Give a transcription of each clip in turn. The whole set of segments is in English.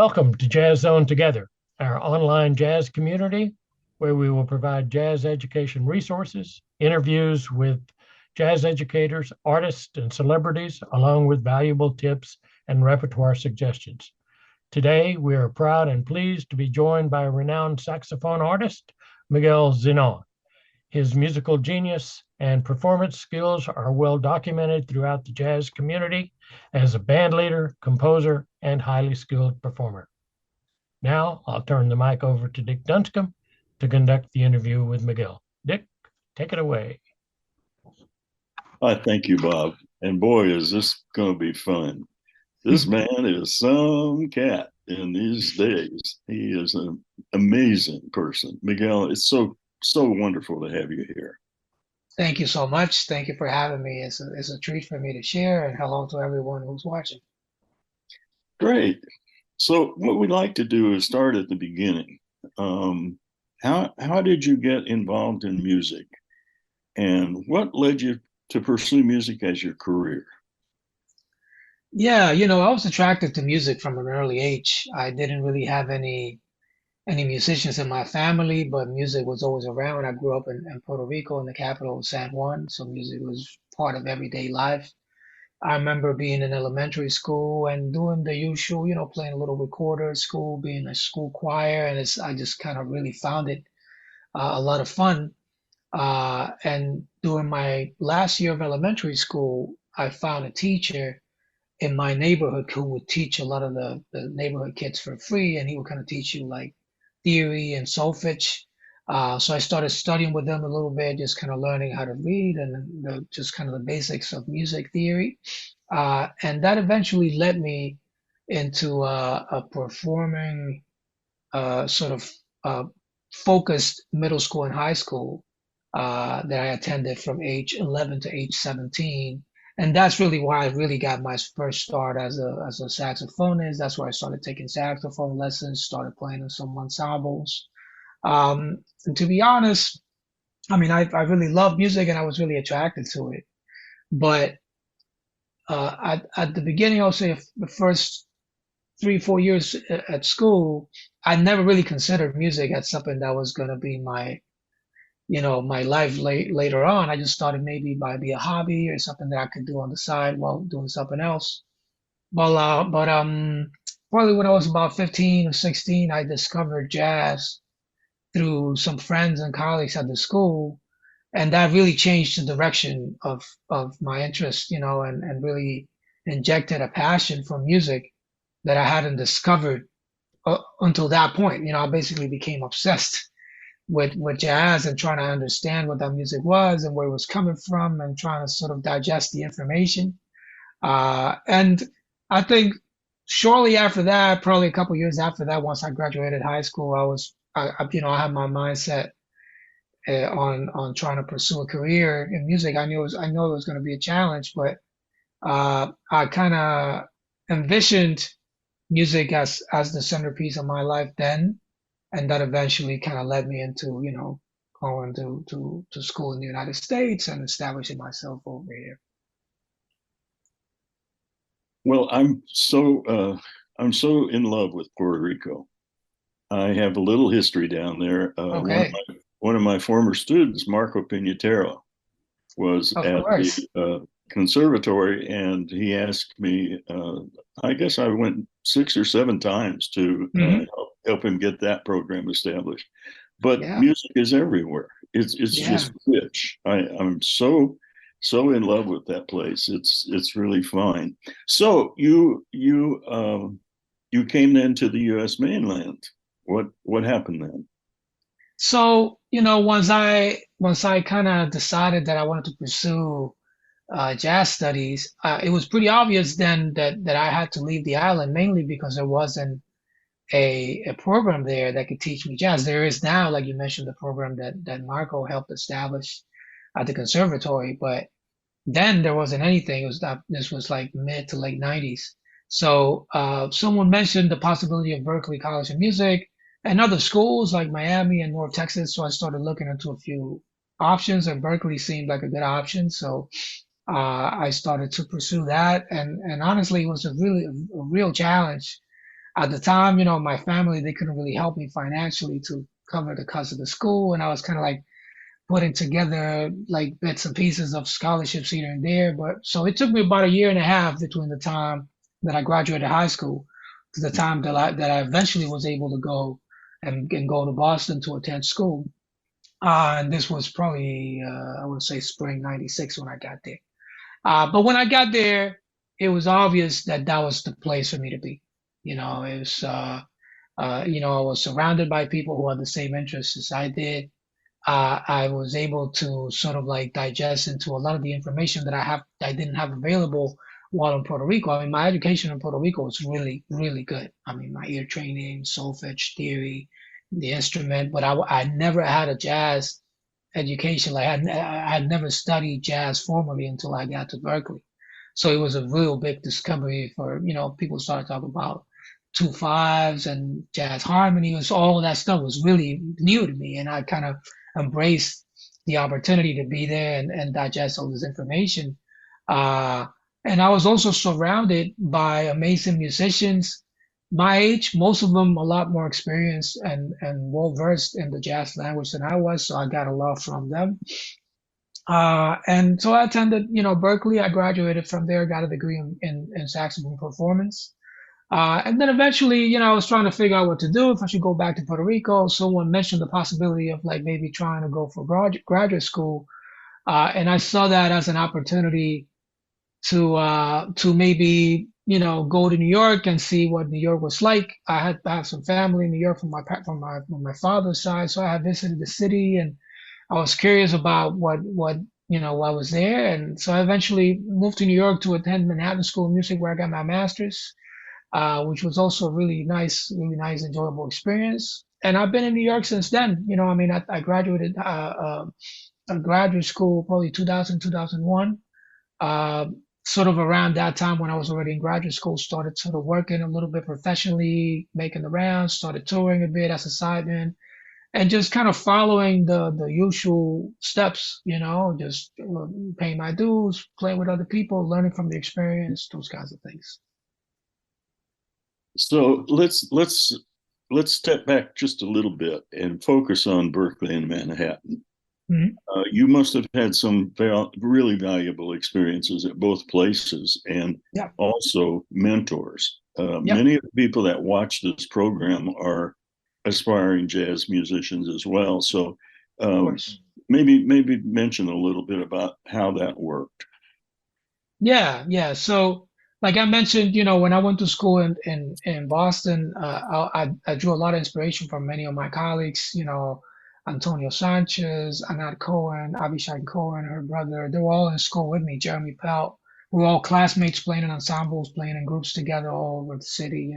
Welcome to Jazz Zone Together, our online jazz community where we will provide jazz education resources, interviews with jazz educators, artists, and celebrities, along with valuable tips and repertoire suggestions. Today, we are proud and pleased to be joined by a renowned saxophone artist, Miguel Zenon. His musical genius and performance skills are well documented throughout the jazz community as a band leader, composer, and highly skilled performer. Now I'll turn the mic over to Dick Dunscomb to conduct the interview with Miguel. Dick, take it away. I thank you, Bob. And boy, is this going to be fun. This man is some cat in these days. He is an amazing person. Miguel, it's so wonderful to have you here. Thank you so much. Thank you for having me. It's a treat for me to share, and hello to everyone who's watching. Great. So what we'd like to do is start at the beginning. How did you get involved in music, and what led you to pursue music as your career? Yeah, I was attracted to music from an early age. I didn't really have any musicians in my family, but music was always around. I grew up in Puerto Rico, in the capital of San Juan, so music was part of everyday life. I remember being in elementary school and doing the usual, playing a little recorder at school, being a school choir, and I just kind of really found it a lot of fun. And during my last year of elementary school, I found a teacher in my neighborhood who would teach a lot of the neighborhood kids for free, and he would kind of teach you like theory and solfege. So I started studying with them a little bit, just kind of learning how to read and just kind of the basics of music theory. And that eventually led me into a performing sort of focused middle school and high school that I attended from age 11 to age 17. And that's really where I really got my first start as a saxophonist. That's where I started taking saxophone lessons, started playing in some ensembles. And to be honest, I mean, I really love music and I was really attracted to it. But at the beginning, I'll say the first 3, 4 years at school, I never really considered music as something that was going to be my life later on. I just thought it maybe might be a hobby or something that I could do on the side while doing something else. But probably when I was about 15 or 16, I discovered jazz through some friends and colleagues at the school, and that really changed the direction of my interest, and really injected a passion for music that I hadn't discovered until that point. I basically became obsessed with jazz and trying to understand what that music was and where it was coming from and trying to sort of digest the information. And I think shortly after that, probably a couple of years after that, once I graduated high school, I had my mindset on trying to pursue a career in music. I know it was going to be a challenge, but I kind of envisioned music as the centerpiece of my life then, and that eventually kind of led me into going to school in the United States and establishing myself over here. Well, I'm so in love with Puerto Rico. I have a little history down there. Okay. One of my former students, Marco Pinatero, was Of at course. the conservatory, and he asked me. I guess I went 6 or 7 times to Hmm. help him get that program established. But Yeah. music is everywhere. It's Yeah. just rich. I'm so in love with that place. It's really fine. So you came then to the U.S. mainland. What happened then? So, once I kind of decided that I wanted to pursue jazz studies, it was pretty obvious then that I had to leave the island, mainly because there wasn't a program there that could teach me jazz. There is now, like you mentioned, the program that Marco helped establish at the conservatory, but then there wasn't anything. It was that this was like mid to late 90s. So someone mentioned the possibility of Berklee College of Music and other schools like Miami and North Texas. So I started looking into a few options, and Berkeley seemed like a good option. So I started to pursue that, and honestly, it was a real challenge At the time, my family, they couldn't really help me financially to cover the cost of the school. And I was kind of like putting together like bits and pieces of scholarships here and there. But so it took me about a year and a half between the time that I graduated high school to the time that I eventually was able to go and go to Boston to attend school. And this was probably, I would say spring 96 when I got there. But when I got there, it was obvious that that was the place for me to be. It was, I was surrounded by people who had the same interests as I did. I was able to sort of like digest into a lot of the information that I didn't have available while in Puerto Rico. I mean, my education in Puerto Rico was really, really good. I mean, my ear training, solfege theory, the instrument, but I never had a jazz education. Like I had never studied jazz formally until I got to Berkeley. So it was a real big discovery for, people started talking about 2/5s and jazz harmony. It was all of that stuff was really new to me. And I kind of embraced the opportunity to be there and digest all this information. Uh, and I was also surrounded by amazing musicians my age, most of them a lot more experienced and well versed in the jazz language than I was, so I got a lot from them. And so I attended, Berkeley. I graduated from there, got a degree in saxophone performance. And then eventually, I was trying to figure out what to do, if I should go back to Puerto Rico. Someone mentioned the possibility of like maybe trying to go for graduate school. And I saw that as an opportunity to maybe go to New York and see what New York was like. I have some family in New York from my father's side, so I had visited the city and I was curious about what was there, and so I eventually moved to New York to attend Manhattan School of Music, where I got my master's, which was also a really nice, enjoyable experience. And I've been in New York since then. I mean, I graduated graduate school probably 2000, 2001. Uh, Sort of around that time when I was already in graduate school, started sort of working a little bit professionally, making the rounds, started touring a bit as a sideman, and just kind of following the usual steps, just paying my dues, playing with other people, learning from the experience, those kinds of things. So let's step back just a little bit and focus on Berkeley and Manhattan. Mhm. You must have had some really valuable experiences at both places, and Yeah. also mentors. Yeah. Many of the people that watch this program are aspiring jazz musicians as well. So Of course. maybe mention a little bit about how that worked. Yeah. So, like I mentioned, when I went to school in Boston, I drew a lot of inspiration from many of my colleagues. Antonio Sanchez, Anat Cohen, Abishai Cohen, her brother. They were all in school with me. Jeremy Pelt. We were all classmates, playing in ensembles, playing in groups together all over the city.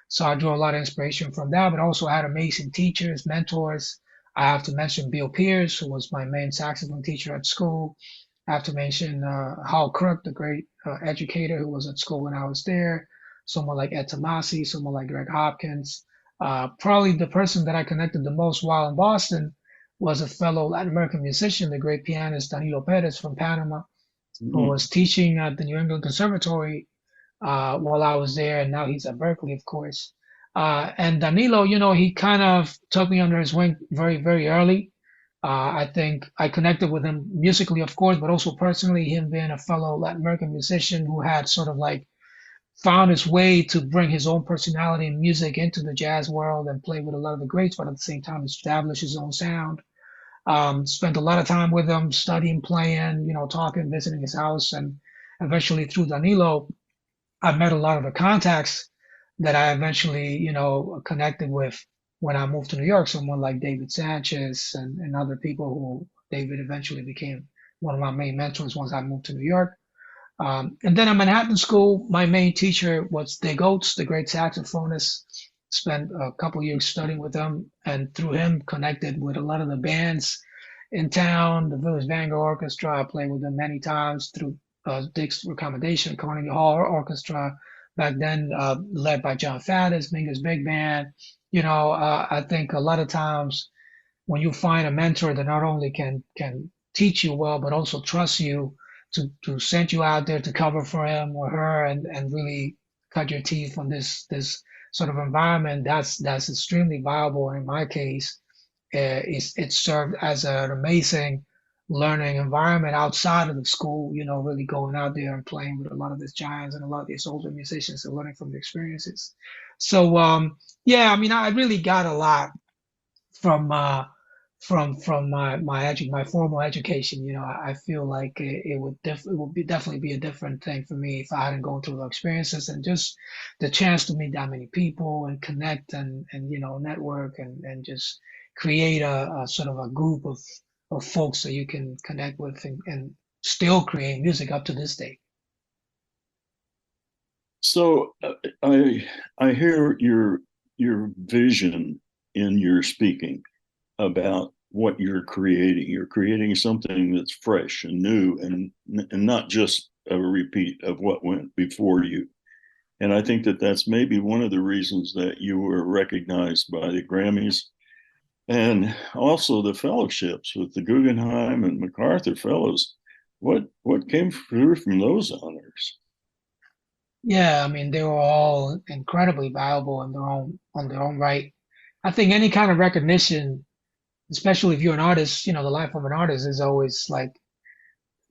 So I drew a lot of inspiration from that. But I also had amazing teachers, mentors. I have to mention Bill Pierce, who was my main saxophone teacher at school. I have to mention Hal Crook, the great educator who was at school when I was there. Someone like Ed Tomasi, someone like Greg Hopkins. Probably the person that I connected the most while in Boston was a fellow Latin American musician, the great pianist Danilo Perez from Panama, who was teaching at the New England Conservatory while I was there, and now he's at Berkeley, of course. And Danilo, he kind of took me under his wing very, very early. I think I connected with him musically, of course, but also personally, him being a fellow Latin American musician who had sort of like found his way to bring his own personality and music into the jazz world and play with a lot of the greats, but at the same time establish his own sound. Spent a lot of time with him, studying, playing, talking, visiting his house, and eventually through Danilo, I met a lot of the contacts that I eventually, connected with when I moved to New York. Someone like David Sanchez and other people who David eventually became one of my main mentors once I moved to New York. And then at Manhattan School, my main teacher was Dick Oates, the great saxophonist. Spent a couple years studying with him, and through him connected with a lot of the bands in town, the Village Vanguard Orchestra. I played with them many times through Dick's recommendation, Carnegie Hall Orchestra, back then led by John Faddis, Mingus Big Band. I think a lot of times when you find a mentor that not only can teach you well, but also trust you to send you out there to cover for him or her and really cut your teeth on this sort of environment, that's extremely valuable. In my case, it served as an amazing learning environment outside of the school, you know, really going out there and playing with a lot of these giants and a lot of these older musicians and learning from the experiences. So yeah, I mean, I really got a lot from my formal education. You know, I feel like it would be definitely be a different thing for me if I hadn't gone through the experiences and just the chance to meet that many people and connect and you know, network and just create a sort of a group of folks that you can connect with and still create music up to this day. So I hear your vision in your speaking about what you're creating. You're creating something that's fresh and new and not just a repeat of what went before you. And I think that that's maybe one of the reasons that you were recognized by the Grammys and also the fellowships with the Guggenheim and MacArthur Fellows. What came through from those honors? Yeah, I mean, they were all incredibly valuable in their own on their own right. I think any kind of recognition, especially if you're an artist, you know, the life of an artist is always like,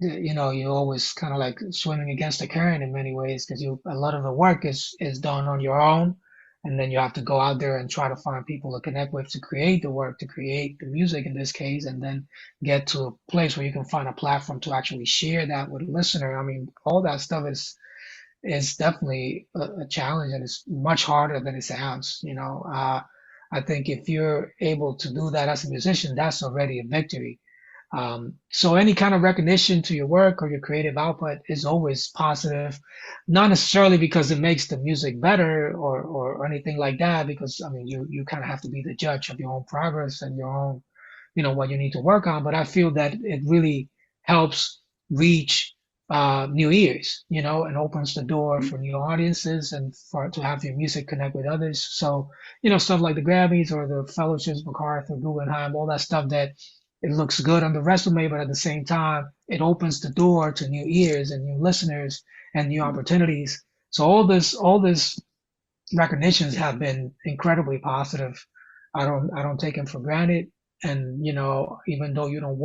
you know, you're always kind of like swimming against the current in many ways because you a lot of the work is done on your own, and then you have to go out there and try to find people to connect with to create the work, to create the music in this case, and then get to a place where you can find a platform to actually share that with a listener. I mean, all that stuff is definitely a challenge, and it's much harder than it sounds. You know, I think if you're able to do that as a musician, that's already a victory. So any kind of recognition to your work or your creative output is always positive, not necessarily because it makes the music better or anything like that, because I mean you kind of have to be the judge of your own progress and your own, you know, what you need to work on. But I feel that it really helps reach new ears, you know, and opens the door for new audiences and for to have your music connect with others. So, you know, stuff like the Grammys or the fellowships, MacArthur, Guggenheim, all that stuff that it looks good on the resume, but at the same time, it opens the door to new ears and new listeners and new opportunities. So all this recognitions have been incredibly positive. I don't take them for granted. And you know, even though you don't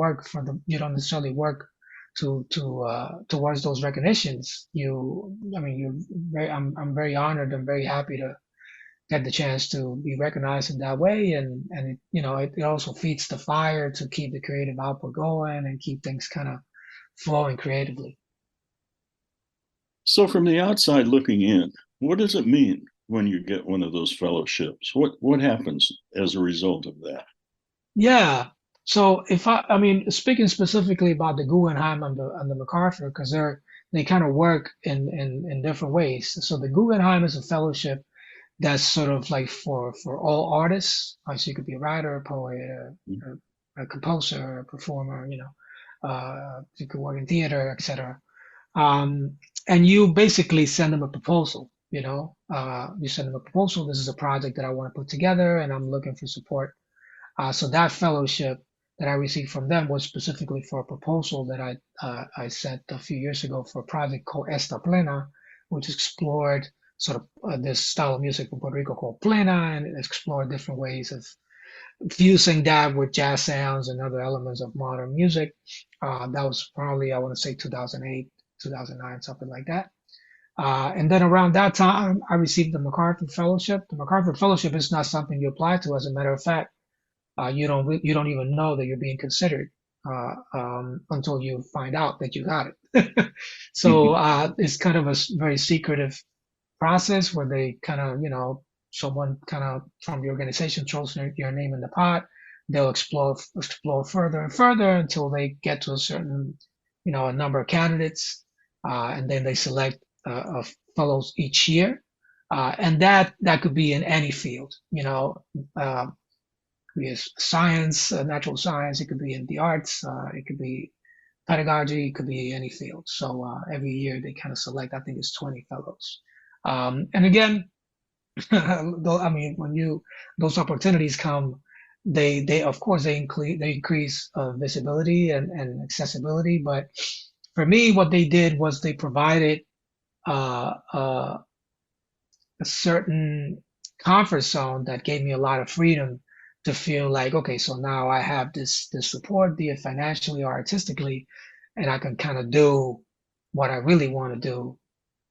necessarily work towards those recognitions. I mean, I'm very honored and very happy to get the chance to be recognized in that way, and it, you know, it also feeds the fire to keep the creative output going and keep things kind of flowing creatively. So from the outside looking in, what does it mean when you get one of those fellowships? What happens as a result of that? Yeah. So I mean, speaking specifically about the Guggenheim and the MacArthur, because they kind of work in different ways. So the Guggenheim is a fellowship that's sort of like for all artists. So you could be a writer, a poet, a composer, a performer, you know, you could work in theater, etc. Um, and you basically send them a proposal. You know, you send them a proposal. This is a project that I want to put together, and I'm looking for support. So that fellowship that I received from them was specifically for a proposal that I sent a few years ago for a project called Esta Plena, which explored sort of this style of music from Puerto Rico called plena, and explored different ways of fusing that with jazz sounds and other elements of modern music. That was probably, I want to say 2008, 2009, something like that. And then around that time, I received the MacArthur Fellowship. The MacArthur Fellowship is not something you apply to. As a matter of fact, you don't even know that you're being considered until you find out that you got it. So it's kind of a very secretive process where they kind of, you know, someone kind of from the organization throws your name in the pot. They'll explore further and further until they get to a certain, you know, a number of candidates, and then they select fellows each year, and that could be in any field, you know. Could be science, natural science. It could be in the arts. It could be pedagogy. It could be any field. So every year they kind of select. I think it's 20 fellows. And again, though, I mean, when those opportunities come, they of course they increase visibility and accessibility. But for me, what they did was they provided a certain comfort zone that gave me a lot of freedom to feel like, okay, so now I have this support, be it financially or artistically, and I can kind of do what I really want to do,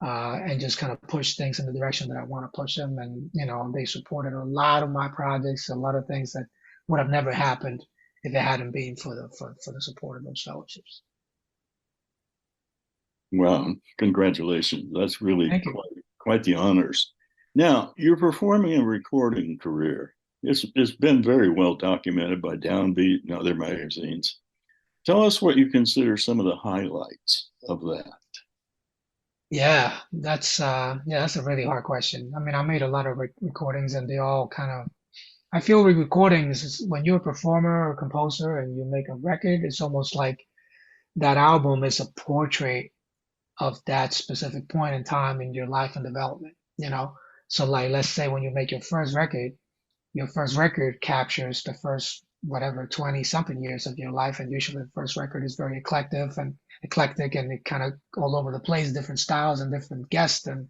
and just kind of push things in the direction that I want to push them. And they supported a lot of my projects, a lot of things that would have never happened if it hadn't been for the support of those fellowships. Wow, congratulations. That's really Thank you. quite the honors. Now, your performing and recording career, it's been very well documented by Downbeat and other magazines. Tell us what you consider some of the highlights of that. Yeah, that's a really hard question. I mean, I made a lot of recordings, and they all kind of. I feel with recordings, when you're a performer or composer and you make a record, it's almost like that album is a portrait of that specific point in time in your life and development. So like, let's say when you make your first record captures the first whatever 20 something years of your life, and usually the first record is very eclectic and it kind of all over the place, different styles and different guests, and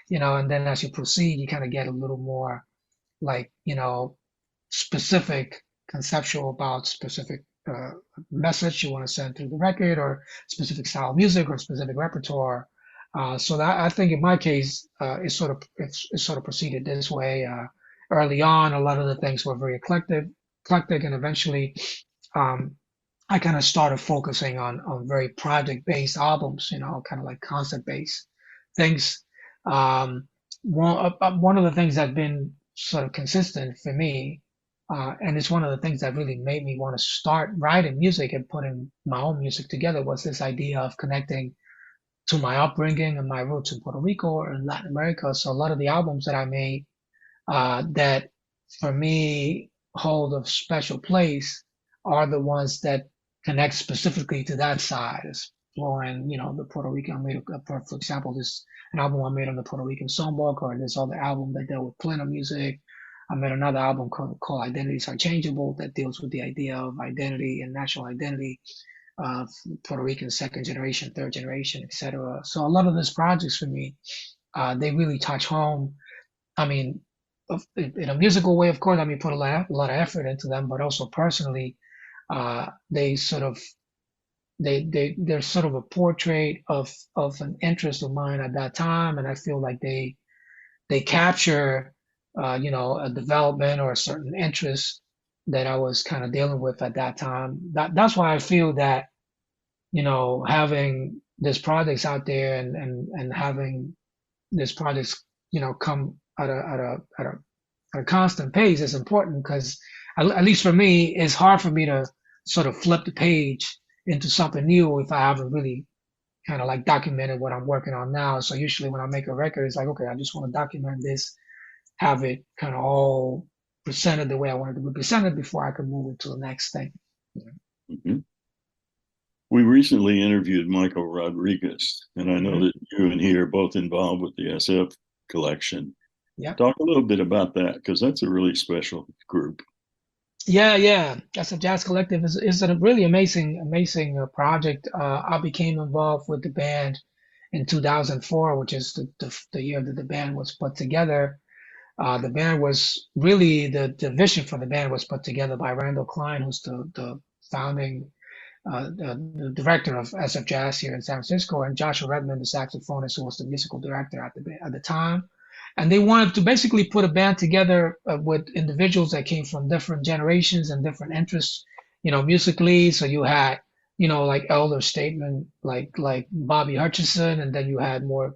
then as you proceed you kind of get a little more like specific conceptual about specific message you want to send through the record, or specific style of music or specific repertoire. So that, I think in my case, it's sort of proceeded this way. Early on, a lot of the things were very eclectic, and eventually, I kind of started focusing on very project-based albums, kind of like concept-based things. One of the things that's been sort of consistent for me, and it's one of the things that really made me want to start writing music and putting my own music together, was this idea of connecting to my upbringing and my roots in Puerto Rico or in Latin America. So a lot of the albums that I made, that for me hold a special place, are the ones that connect specifically to that side, exploring, the Puerto Rican. I made, for example, this an album I made on the Puerto Rican songbook, or this other album that dealt with plena music. I made another album called Identities Are Changeable, that deals with the idea of identity and national identity of Puerto Rican second generation, third generation, etc. So a lot of these projects for me, they really touch home. I mean, in a musical way, of course, I mean, put a lot of effort into them, but also personally, they're sort of a portrait of an interest of mine at that time, and I feel like they capture a development or a certain interest that I was kind of dealing with at that time. That's why I feel that having these projects out there, and having these projects come at a constant pace is important, because at least for me, it's hard for me to sort of flip the page into something new if I haven't really kind of like documented what I'm working on now. So usually when I make a record, it's like, okay, I just want to document this, have it kind of all presented the way I wanted to be presented before I can move into the next thing. Mm-hmm. We recently interviewed Michael Rodriguez, and I know that you and he are both involved with the SF collection. Yeah. Talk a little bit about that, because that's a really special group. Yeah. That's a Jazz Collective is a really amazing project. I became involved with the band in 2004, which is the year that the band was put together. The band was really the vision for the band was put together by Randall Klein, who's the founding the director of SF Jazz here in San Francisco, and Joshua Redmond, the saxophonist, who was the musical director at the time. And they wanted to basically put a band together with individuals that came from different generations and different interests, musically. So you had, like elder statesmen like Bobby Hutcherson, and then you had more,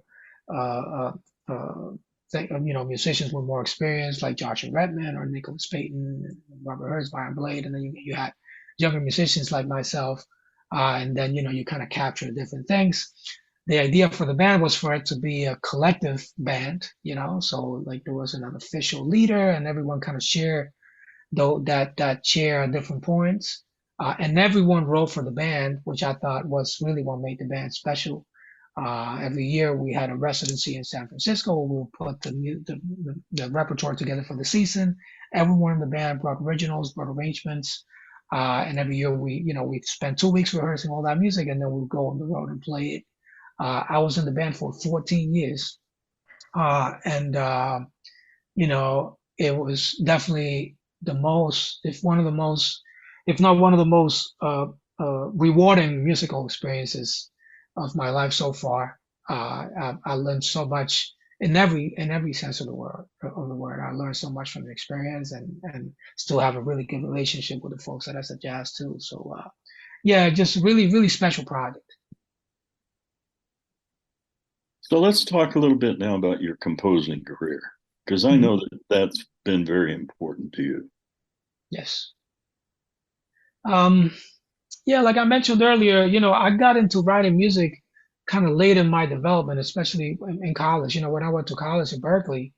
musicians with more experience like Joshua Redmond or Nicholas Payton, and Robert Hurst, Byron Blade, and then you had younger musicians like myself, and then you kind of capture different things. The idea for the band was for it to be a collective band, so like there was an official leader, and everyone kind of shared that share at different points, and everyone wrote for the band, which I thought was really what made the band special. Every year we had a residency in San Francisco. We would put the repertoire together for the season. Everyone in the band brought originals, brought arrangements. And every year we'd spend 2 weeks rehearsing all that music, and then we'd go on the road and play it. I was in the band for 14 years. And it was definitely the most, if not one of the most rewarding musical experiences of my life so far. I learned so much in every sense of the word. I learned so much from the experience, and still have a really good relationship with the folks at SF Jazz too. So yeah, just really special project. So let's talk a little bit now about your composing career, because I know that that's been very important to you. Yes. Yeah, like I mentioned earlier, I got into writing music kind of late in my development, especially in college. When I went to college in Berkeley,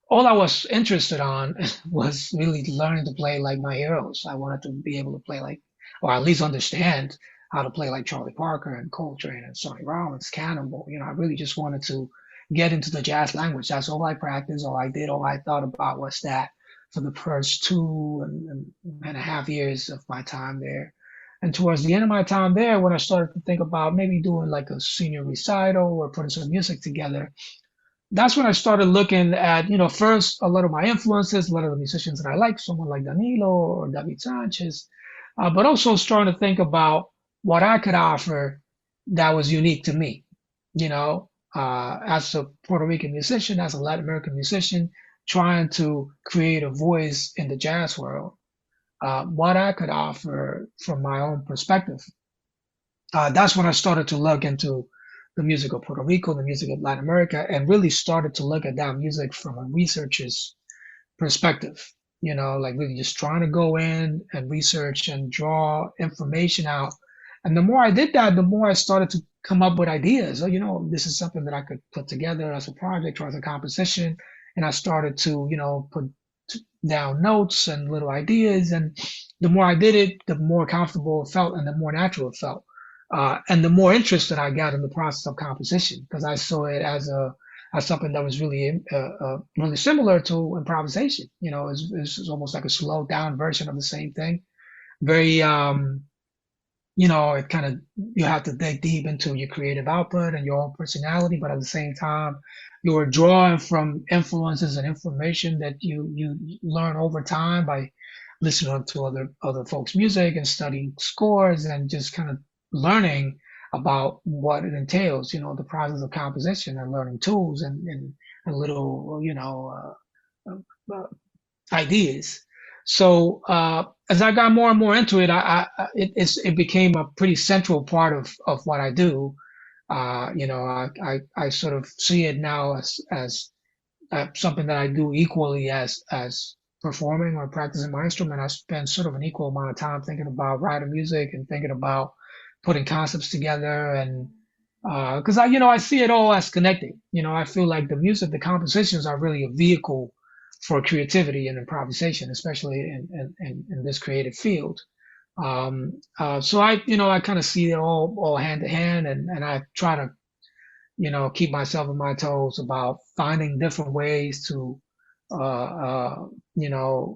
all I was interested on was really learning to play like my heroes. I wanted to be able to play like, or at least understand how to play like Charlie Parker and Coltrane and Sonny Rollins, Cannonball. I really just wanted to get into the jazz language. That's all I practiced, all I did, all I thought about was that for the first 2.5 years of my time there. And towards the end of my time there, when I started to think about maybe doing like a senior recital or putting some music together, that's when I started looking at, first a lot of my influences, a lot of the musicians that I like, someone like Danilo or David Sanchez, but also starting to think about what I could offer that was unique to me. As a Puerto Rican musician, as a Latin American musician, trying to create a voice in the jazz world, what I could offer from my own perspective. That's when I started to look into the music of Puerto Rico, the music of Latin America, and really started to look at that music from a researcher's perspective. Like really just trying to go in and research and draw information out. And the more I did that, the more I started to come up with ideas. This is something that I could put together as a project or as a composition. And I started to, put down notes and little ideas. And the more I did it, the more comfortable it felt and the more natural it felt. And the more interest that I got in the process of composition, because I saw it as something that was really really similar to improvisation. It's almost like a slowed down version of the same thing. Very it kind of, you have to dig deep into your creative output and your own personality, but at the same time, you are drawing from influences and information that you learn over time by listening to other folks' music and studying scores and just kind of learning about what it entails, the process of composition and learning tools and little, ideas. So as I got more and more into it, it became a pretty central part of what I do. I sort of see it now as something that I do equally as performing or practicing my instrument. I spend sort of an equal amount of time thinking about writing music and thinking about putting concepts together, and because I see it all as connected. I feel like the music, the compositions are really a vehicle for creativity and improvisation, especially in this creative field. So I kind of see it all hand to hand, and I try to keep myself on my toes about finding different ways to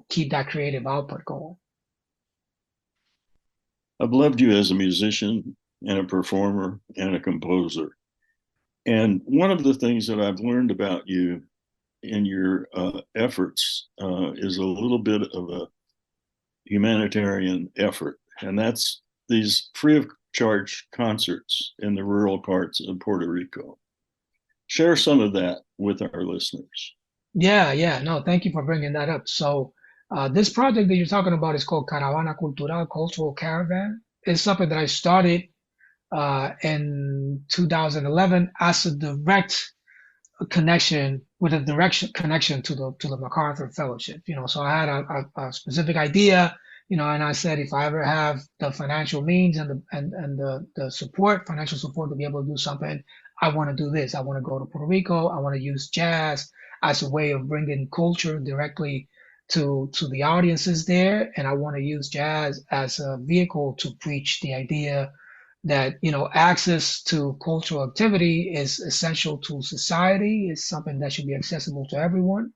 keep that creative output going. I've loved you as a musician and a performer and a composer. And one of the things that I've learned about you in your efforts is a little bit of a humanitarian effort, and that's these free of charge concerts in the rural parts of Puerto Rico. Share some of that with our listeners. Yeah. No, thank you for bringing that up. So this project that you're talking about is called Caravana Cultural, Cultural Caravan. It's something that I started in 2011 as a direct connection with a direct connection to the MacArthur Fellowship. So I had a specific idea, and I said if I ever have the financial means and the support, financial support to be able to do something, I want to do this. I want to go to Puerto Rico. I want to use jazz as a way of bringing culture directly to the audiences there, and I want to use jazz as a vehicle to preach the idea that access to cultural activity is essential to society. It's something that should be accessible to everyone.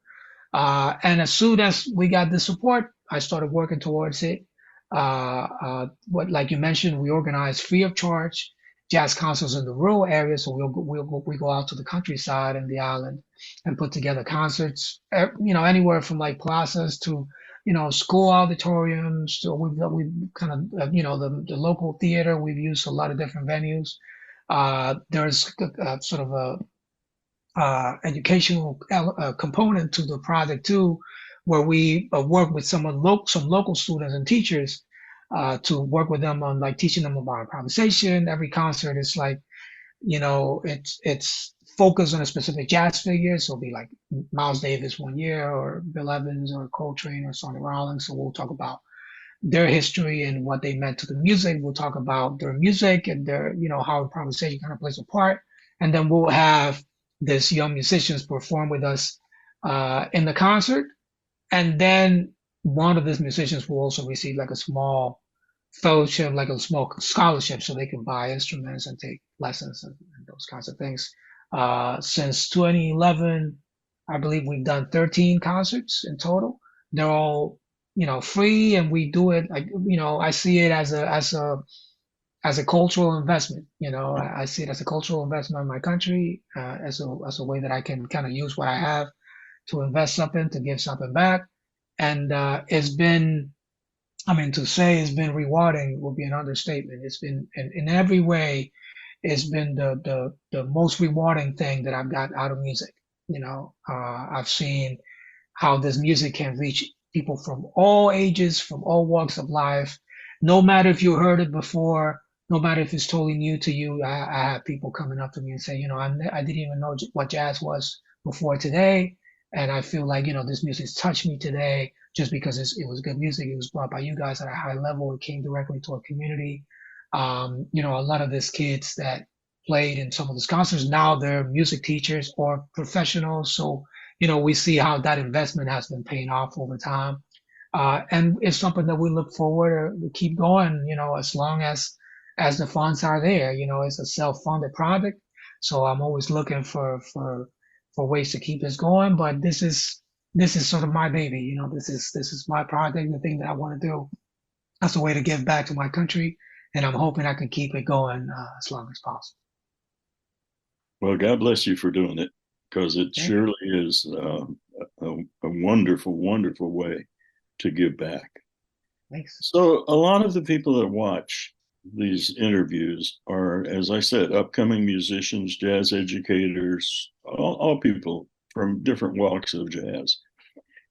And as soon as we got the support, I started working towards it. What, like you mentioned, we organized free of charge jazz concerts in the rural areas. So we go out to the countryside and the island and put together concerts, anywhere from like plazas to, school auditoriums. So we've kind of, the local theater. We've used a lot of different venues. There's sort of a educational component to the project too, where we work with some local students and teachers to work with them on like teaching them about improvisation. Every concert is like, it's focused on a specific jazz figure. So it'll be like Miles Davis one year, or Bill Evans, or Coltrane, or Sonny Rollins. So we'll talk about their history and what they meant to the music. We'll talk about their music and their, how improvisation kind of plays a part. And then we'll have these young musicians perform with us in the concert. And then one of these musicians will also receive like a small fellowship, like a small scholarship, so they can buy instruments and take lessons and those kinds of things. Since 2011, I believe we've done 13 concerts in total. They're all, free, and we do it like, I see it as a cultural investment. I see it as a cultural investment in my country, as a way that I can kind of use what I have to invest something, to give something back. And it's been, to say it's been rewarding would be an understatement. It's been in every way, it's been the most rewarding thing that I've got out of music. I've seen how this music can reach people from all ages, from all walks of life. No matter if you heard it before, no matter if it's totally new to you. I have people coming up to me and say, I didn't even know what jazz was before today. And I feel like, this music's touched me today just because it was good music. It was brought by you guys at a high level. It came directly to our community. A lot of these kids that played in some of these concerts, now they're music teachers or professionals. So, we see how that investment has been paying off over time. And it's something that we look forward to keep going, as long as the funds are there. It's a self-funded project. So I'm always looking for ways to keep this going. But this is sort of my baby. This is my project, the thing that I want to do. That's a way to give back to my country. And I'm hoping I can keep it going as long as possible. Well, God bless you for doing it, because it surely is a wonderful, wonderful way to give back. Thanks. So a lot of the people that watch these interviews are, as I said, upcoming musicians, jazz educators, all people from different walks of jazz.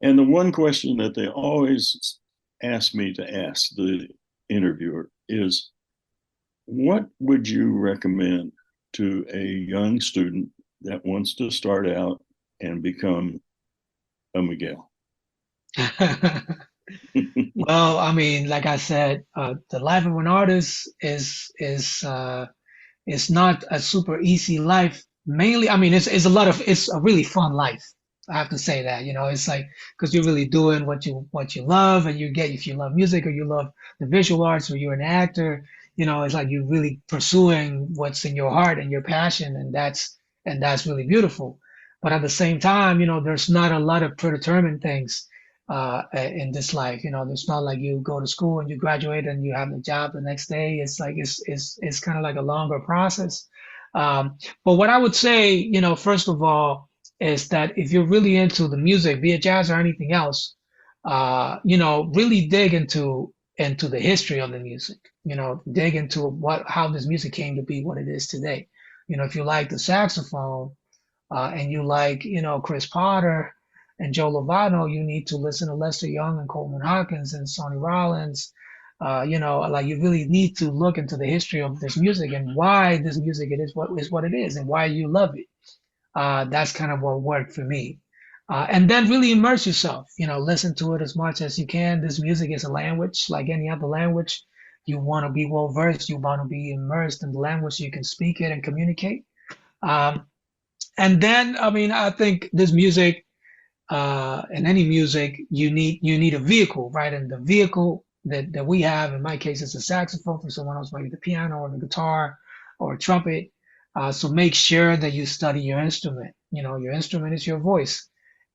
And the one question that they always ask me to ask the interviewer is, what would you recommend to a young student that wants to start out and become a Miguel? Well, like I said, the life of an artist is not a super easy life. Mainly, it's a really fun life. I have to say that, it's like, because you're really doing what you love, and if you love music, or you love the visual arts, or you're an actor, it's like you're really pursuing what's in your heart and your passion, and that's really beautiful. But at the same time, there's not a lot of predetermined things in this life. It's not like you go to school and you graduate and you have a job the next day. It's like it's kind of like a longer process. But what I would say, first of all, is that if you're really into the music, be it jazz or anything else, really dig into the history of the music. Dig into how this music came to be what it is today. If you like the saxophone, and you like, Chris Potter and Joe Lovano, you need to listen to Lester Young and Coleman Hawkins and Sonny Rollins. You really need to look into the history of this music and why this music is what it is and why you love it. That's kind of what worked for me. And then really immerse yourself, listen to it as much as you can. This music is a language like any other language. You want to be well versed. You want to be immersed in the language so you can speak it and communicate. And then, I think this music, and any music, you need a vehicle, right? And the vehicle that we have, in my case, is a saxophone. For someone else, maybe the piano or the guitar or a trumpet. So make sure that you study your instrument. Your instrument is your voice.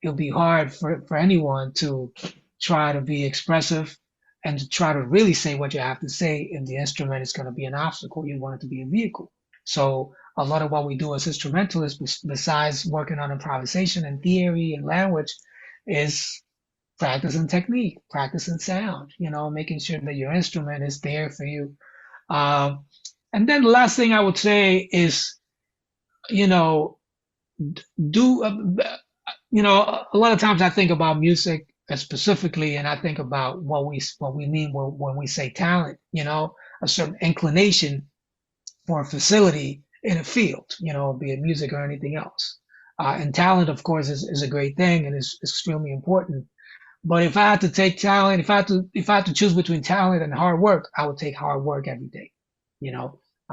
It'll be hard for anyone to try to be expressive and to try to really say what you have to say. If the instrument is going to be an obstacle, you want it to be a vehicle. So a lot of what we do as instrumentalists, besides working on improvisation and theory and language, is practicing technique, practicing sound, making sure that your instrument is there for you. And then the last thing I would say is, do, a lot of times I think about music specifically, and I think about what we mean when we say talent, a certain inclination or facility in a field, be it music or anything else. And talent, of course, is a great thing and is extremely important. But if I had to take talent, if I had to choose between talent and hard work, I would take hard work every day.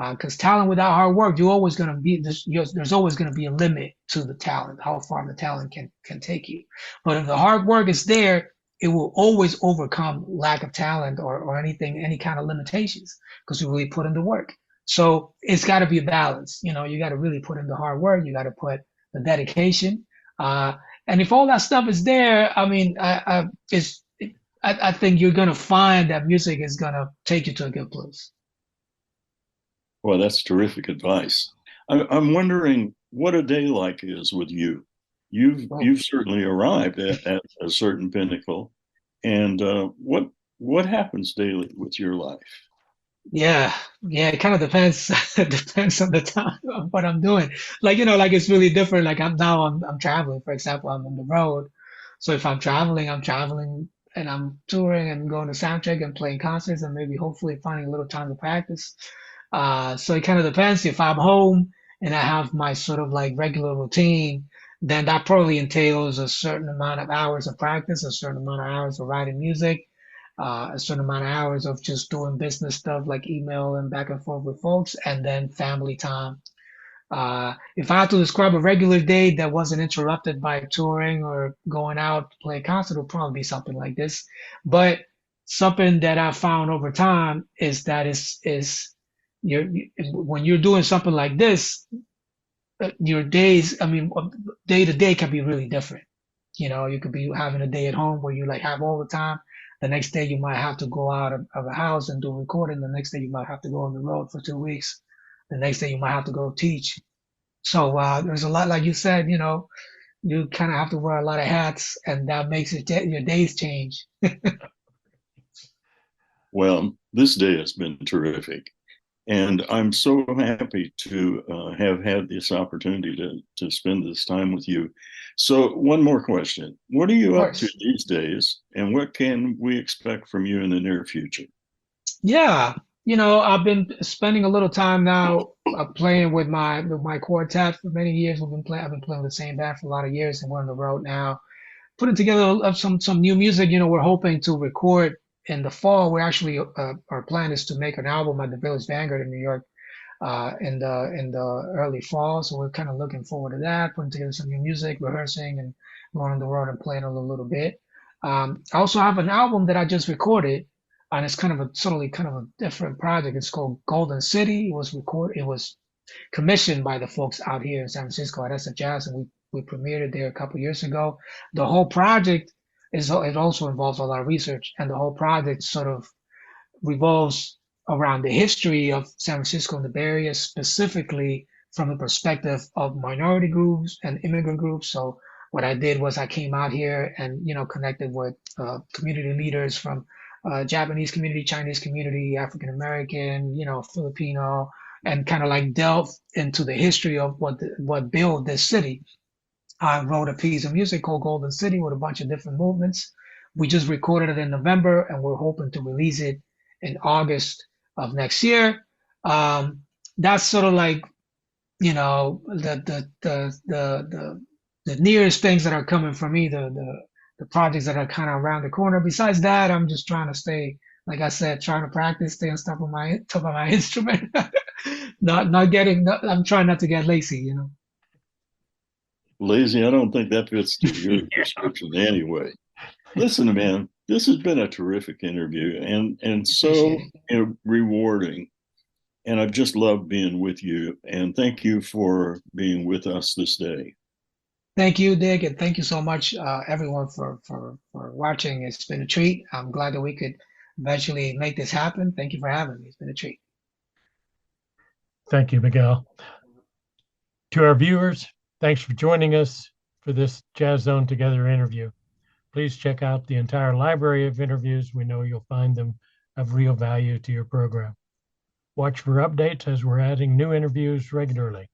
Because talent without hard work, there's always going to be a limit to the talent, how far the talent can take you. But if the hard work is there, it will always overcome lack of talent or any kind of limitations, because you really put in the work. So it's got to be a balance. You got to really put in the hard work. You got to put the dedication. And if all that stuff is there, I mean, I think you're going to find that music is going to take you to a good place. Well, that's terrific advice. I'm wondering what a day like is with you. You've certainly arrived at a certain pinnacle, and what happens daily with your life? Yeah, it kind of depends. It depends on the time of what I'm doing. Like it's really different. Like I'm traveling. For example, I'm on the road. So if I'm traveling and I'm touring and going to sound check and playing concerts and maybe hopefully finding a little time to practice. So it kind of depends. If I'm home and I have my sort of like regular routine, then that probably entails a certain amount of hours of practice, a certain amount of hours of writing music, a certain amount of hours of just doing business stuff like email and back and forth with folks, and then family time. If I had to describe a regular day that wasn't interrupted by touring or going out to play a concert, it would probably be something like this. But something that I found over time is that when you're doing something like this, your days, day to day can be really different. You could be having a day at home where you like have all the time. The next day you might have to go out of a house and do recording. The next day you might have to go on the road for 2 weeks. The next day you might have to go teach. So there's a lot, like you said, you kind of have to wear a lot of hats, and that makes your days change. Well, this day has been terrific. And I'm so happy to have had this opportunity to spend this time with you. So one more question. What are you up to these days, and what can we expect from you in the near future? Yeah, I've been spending a little time now playing with my quartet for many years. I've been playing with the same band for a lot of years, and we're on the road now, putting together some new music. We're hoping to record in the fall. We're actually our plan is to make an album at the Village Vanguard in New York in the early fall. So we're kind of looking forward to that, putting together some new music, rehearsing, and going on the road and playing a little bit. I also have an album that I just recorded, and it's kind of a different project. It's called Golden City. It was commissioned by the folks out here in San Francisco at SF Jazz, and we premiered it there a couple years ago. The whole project it also involves a lot of research, and the whole project sort of revolves around the history of San Francisco and the Bay Area, specifically from the perspective of minority groups and immigrant groups. So what I did was I came out here and connected with community leaders from Japanese community, Chinese community, African American, Filipino, and kind of like delved into the history of what built this city. I wrote a piece of music called Golden City with a bunch of different movements. We just recorded it in November, and we're hoping to release it in August of next year. That's sort of like, the nearest things that are coming from me, the projects that are kind of around the corner. Besides that, I'm just trying to stay, like I said, trying to practice, stay on top of my instrument. I'm trying not to get lazy, Lazy, I don't think that fits to your description anyway. Listen, man, this has been a terrific interview and so rewarding. And I've just loved being with you. And thank you for being with us this day. Thank you, Dick, and thank you so much, everyone, for watching. It's been a treat. I'm glad that we could eventually make this happen. Thank you for having me. It's been a treat. Thank you, Miguel. To our viewers, thanks for joining us for this Jazz Zone Together interview. Please check out the entire library of interviews. We know you'll find them of real value to your program. Watch for updates as we're adding new interviews regularly.